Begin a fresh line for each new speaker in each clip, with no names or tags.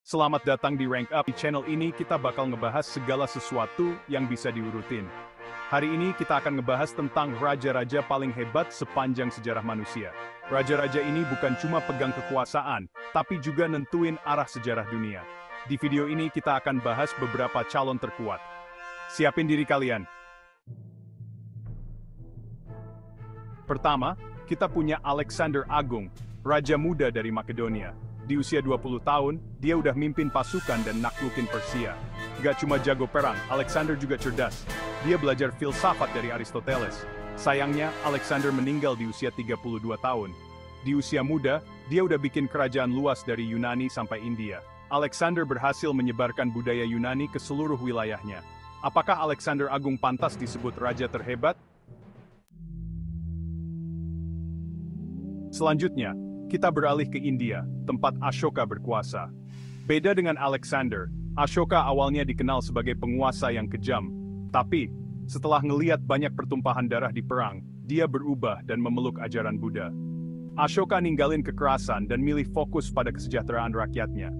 Selamat datang di Rank Up. Di channel ini kita bakal ngebahas segala sesuatu yang bisa diurutin. Hari ini kita akan ngebahas tentang raja-raja paling hebat sepanjang sejarah manusia. Raja-raja ini bukan cuma pegang kekuasaan, tapi juga nentuin arah sejarah dunia. Di video ini kita akan bahas beberapa calon terkuat. Siapin diri kalian. Pertama, kita punya Alexander Agung, raja muda dari Makedonia. Di usia 20 tahun, dia udah mimpin pasukan dan naklukin Persia. Gak cuma jago perang, Alexander juga cerdas. Dia belajar filsafat dari Aristoteles. Sayangnya, Alexander meninggal di usia 32 tahun. Di usia muda, dia udah bikin kerajaan luas dari Yunani sampai India. Alexander berhasil menyebarkan budaya Yunani ke seluruh wilayahnya. Apakah Alexander Agung pantas disebut raja terhebat? Selanjutnya, kita beralih ke India, tempat Ashoka berkuasa. Beda dengan Alexander, Ashoka awalnya dikenal sebagai penguasa yang kejam. Tapi, setelah ngeliat banyak pertumpahan darah di perang, dia berubah dan memeluk ajaran Buddha. Ashoka ninggalin kekerasan dan milih fokus pada kesejahteraan rakyatnya.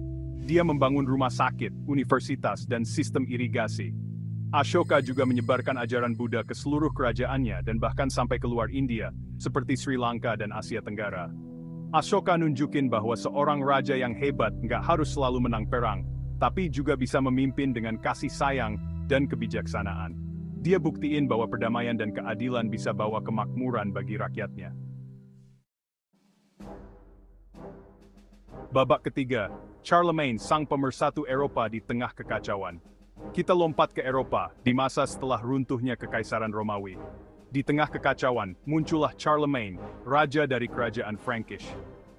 Dia membangun rumah sakit, universitas, dan sistem irigasi. Ashoka juga menyebarkan ajaran Buddha ke seluruh kerajaannya dan bahkan sampai keluar India, seperti Sri Lanka dan Asia Tenggara. Ashoka nunjukin bahwa seorang raja yang hebat nggak harus selalu menang perang, tapi juga bisa memimpin dengan kasih sayang dan kebijaksanaan. Dia buktiin bahwa perdamaian dan keadilan bisa bawa kemakmuran bagi rakyatnya. Babak ketiga, Charlemagne, sang pemersatu Eropa di tengah kekacauan. Kita lompat ke Eropa di masa setelah runtuhnya Kekaisaran Romawi. Di tengah kekacauan, muncullah Charlemagne, raja dari kerajaan Frankish.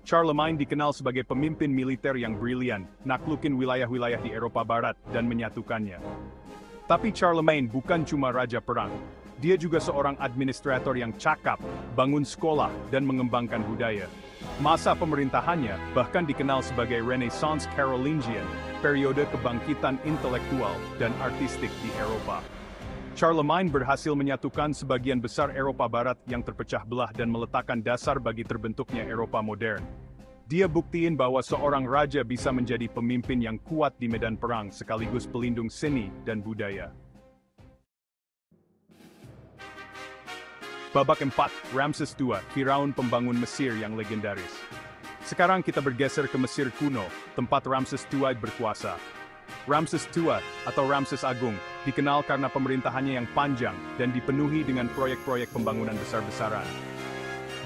Charlemagne dikenal sebagai pemimpin militer yang brilian, naklukin wilayah-wilayah di Eropa Barat dan menyatukannya. Tapi Charlemagne bukan cuma raja perang. Dia juga seorang administrator yang cakap, bangun sekolah, dan mengembangkan budaya. Masa pemerintahannya bahkan dikenal sebagai Renaissance Carolingian, periode kebangkitan intelektual dan artistik di Eropa. Charlemagne berhasil menyatukan sebagian besar Eropa Barat yang terpecah belah dan meletakkan dasar bagi terbentuknya Eropa modern. Dia buktiin bahwa seorang raja bisa menjadi pemimpin yang kuat di medan perang sekaligus pelindung seni dan budaya. Babak 4, Ramses II, Firaun pembangun Mesir yang legendaris. Sekarang kita bergeser ke Mesir kuno, tempat Ramses II berkuasa. Ramses II, atau Ramses Agung, dikenal karena pemerintahannya yang panjang dan dipenuhi dengan proyek-proyek pembangunan besar-besaran.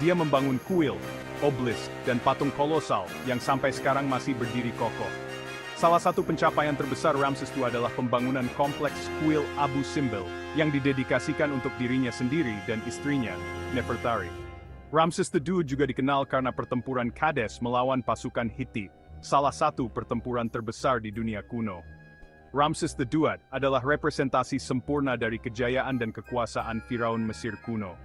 Dia membangun kuil, obelisk, dan patung kolosal yang sampai sekarang masih berdiri kokoh. Salah satu pencapaian terbesar Ramses II adalah pembangunan kompleks kuil Abu Simbel yang didedikasikan untuk dirinya sendiri dan istrinya, Nefertari. Ramses II juga dikenal karena pertempuran Kades melawan pasukan Hittite, salah satu pertempuran terbesar di dunia kuno. Ramses II adalah representasi sempurna dari kejayaan dan kekuasaan Firaun Mesir kuno.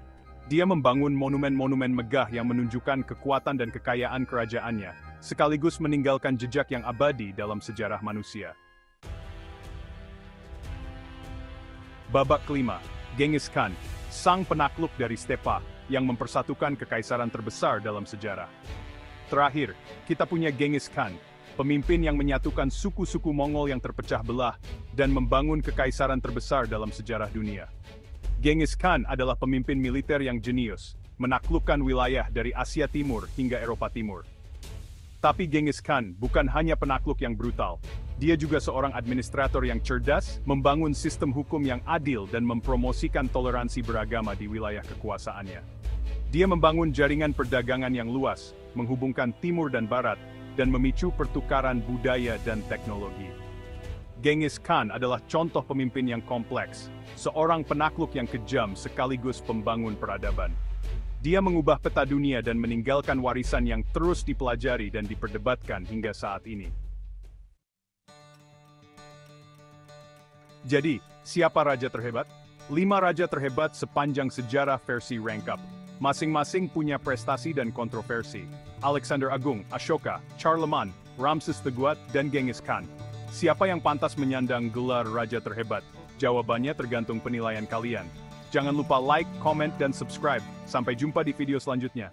Dia membangun monumen-monumen megah yang menunjukkan kekuatan dan kekayaan kerajaannya, sekaligus meninggalkan jejak yang abadi dalam sejarah manusia. Babak kelima, Genghis Khan, sang penakluk dari Stepa, yang mempersatukan kekaisaran terbesar dalam sejarah. Terakhir, kita punya Genghis Khan, pemimpin yang menyatukan suku-suku Mongol yang terpecah belah dan membangun kekaisaran terbesar dalam sejarah dunia. Genghis Khan adalah pemimpin militer yang jenius, menaklukkan wilayah dari Asia Timur hingga Eropa Timur. Tapi Genghis Khan bukan hanya penakluk yang brutal, dia juga seorang administrator yang cerdas, membangun sistem hukum yang adil dan mempromosikan toleransi beragama di wilayah kekuasaannya. Dia membangun jaringan perdagangan yang luas, menghubungkan timur dan barat, dan memicu pertukaran budaya dan teknologi. Genghis Khan adalah contoh pemimpin yang kompleks, seorang penakluk yang kejam sekaligus pembangun peradaban. Dia mengubah peta dunia dan meninggalkan warisan yang terus dipelajari dan diperdebatkan hingga saat ini. Jadi, siapa raja terhebat? 5 raja terhebat sepanjang sejarah versi Rank Up. Masing-masing punya prestasi dan kontroversi. Alexander Agung, Ashoka, Charlemagne, Ramses II, dan Genghis Khan. Siapa yang pantas menyandang gelar raja terhebat? Jawabannya tergantung penilaian kalian. Jangan lupa like, comment, dan subscribe. Sampai jumpa di video selanjutnya.